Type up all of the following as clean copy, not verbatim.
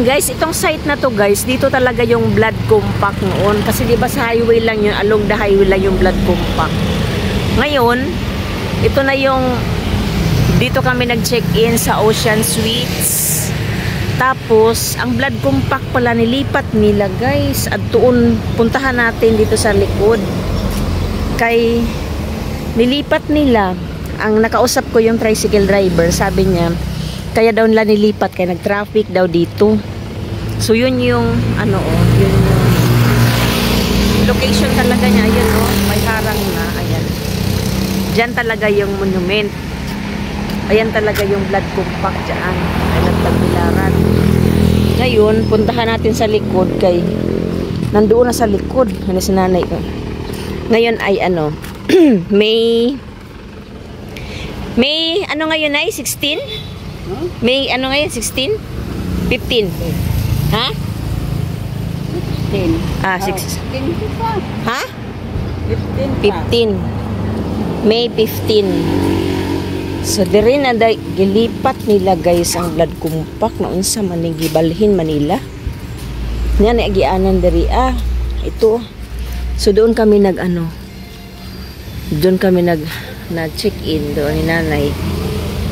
Guys, itong site na to guys, dito talaga yung blood compact noon. Kasi di ba sa highway lang yun, along the highway lang yung blood compact. Ngayon, ito na yung, dito kami nag-check-in sa Ocean Suites. Tapos, ang blood compact pala nilipat nila guys. At doon, puntahan natin dito sa likod. Kay, nilipat nila. Ang nakausap ko yung tricycle driver, sabi niya, kaya daw nila nilipat, kaya nag-traffic daw dito. So, yun yung, ano yun yung location talaga niya. Ayan may harang na, ayan. Diyan talaga yung monument. Ayan talaga yung blood compact dyan. Ay nagtagbilaran. Ngayon, puntahan natin sa likod kay nandoon na sa likod. Ano si nanay ko. Ngayon ay May ano ngayon ay 16? May ano ngayon 16? 15? Ha? 15. Ah, 6. 15 pa. Ha? 15 pa. 15. May 15. So, diri na gilipat nila guys ang blood compact na unsa man gibalhin Manila. Yan ay agianan diri ito. So, doon kami doon kami na check-in doon ni nanay.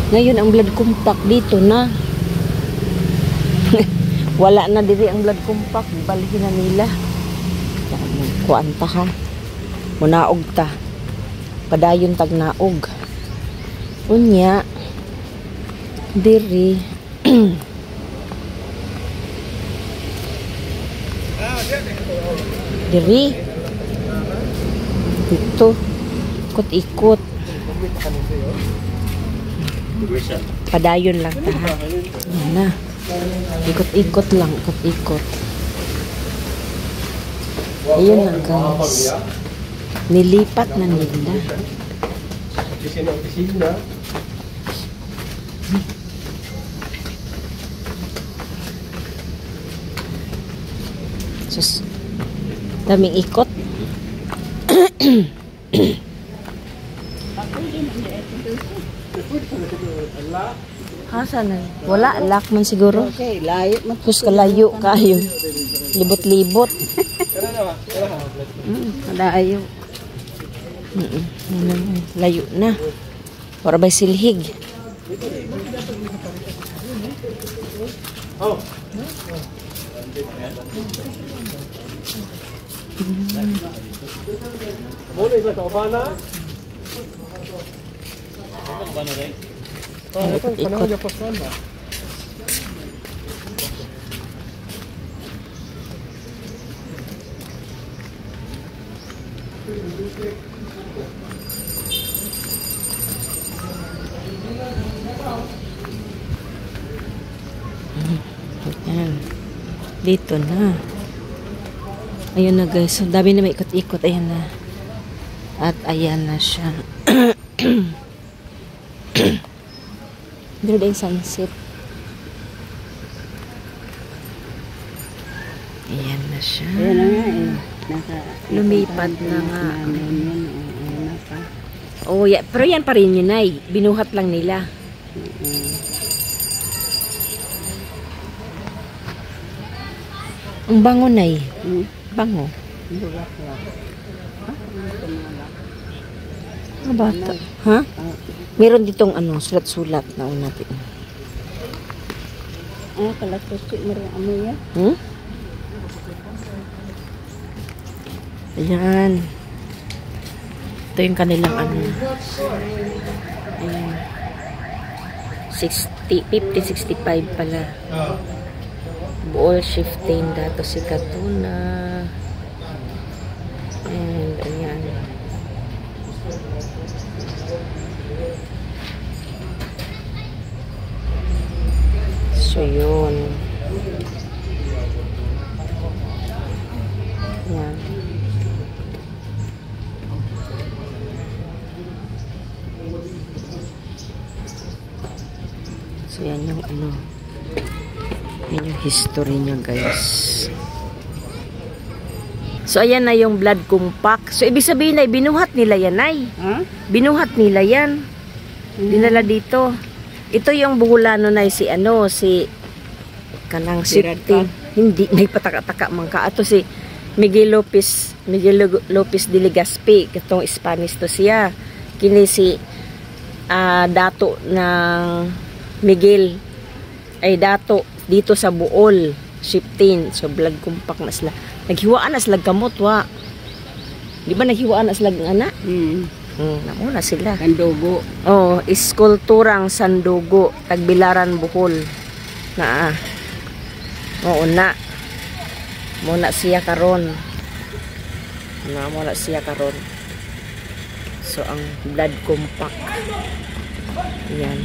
Ngayon ang blood compact dito na. Wala na diri ang blood compact, balhin na nila. Kuanta ha. Munaog ta. Padayon tag naog. Unya diri diri dito ikot-ikot. Padayon lang ta ha. Yan na. Ikot-ikot lang, ikot-ikot. Ayun na guys. Nilipat na nila. Sus, daming ikot. Hasan na? Wala, lock man siguro. Okay, layo man. Sus, kalayo kayo. Libot-libot. Kalayo. Layo na. Para ba silhig? Ikot-ikot. Ayan. Dito na. Ayun na guys. So, dami na may ikot-ikot. Ayan na. At ayan na siya. Dito na yung sunset. Ayan na siya. Ayan na nga lumipat na nga. Oh, yeah. Pero yan pa rin yun ay. Binuhat lang nila. Ang bango na eh. Bango. Ang bata. Ha? Meron ditong sulat-sulat na natin. Kalatusi mo rin ano yan? Ayan. Ito yung kanilang Ayan. 50-65 pala. Bool shifting dato si Katuna. And ayan. So yun. Ayan. So yan yung yan yung history niya guys. So ayan na yung blood compact. So ibig sabihin ay binuhat nila yan ay. Binuhat nila yan. Dinala dito. Ito yung buhulano na si kanang Birad safety. Hindi may pataka-taka man ka. Ato si Miguel Lopez de Legazpi, katong Spanish to siya. Kini si dato ng Miguel ay dato dito sa Bohol, shifting. So blood compact na sila. Naghiwaan na sila kamot wa. Di ba naghiwaan na sila ng anak? Namuna sila. Kandugo. Oh, iskulturang Sandugo, Tagbilaran, Bohol. Na oo na. Muna siya karon. Muna siya karon. So ang blood compact. Yan.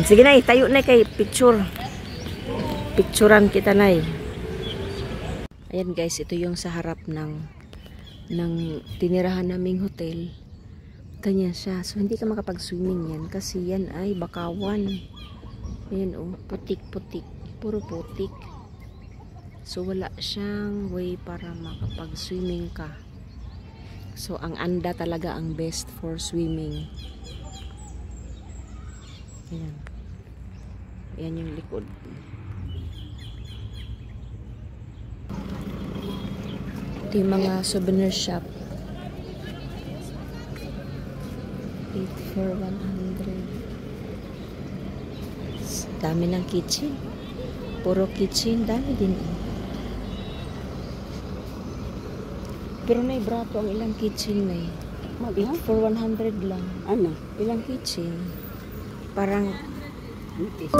Sige na, tayo na kay picture. Picturean kita na. Ayan guys, ito yung sa harap ng tinirahan naming hotel. Ganyan siya. So hindi ka makapag-swimming yan kasi yan ay bakawan. Ayan oh, putik-putik. Puro putik. So wala siyang way para makapag-swimming ka. So ang anda talaga ang best for swimming. Ayan. Ayan yung likod. Ito yung mga souvenir shop. 8 for 100. Dami ng kitchen. Puro kitchen. Dami din. Pero may brato ang ilang kitchen na 8 for 100 lang. Ano? Ilang kitchen. Parang Nipis.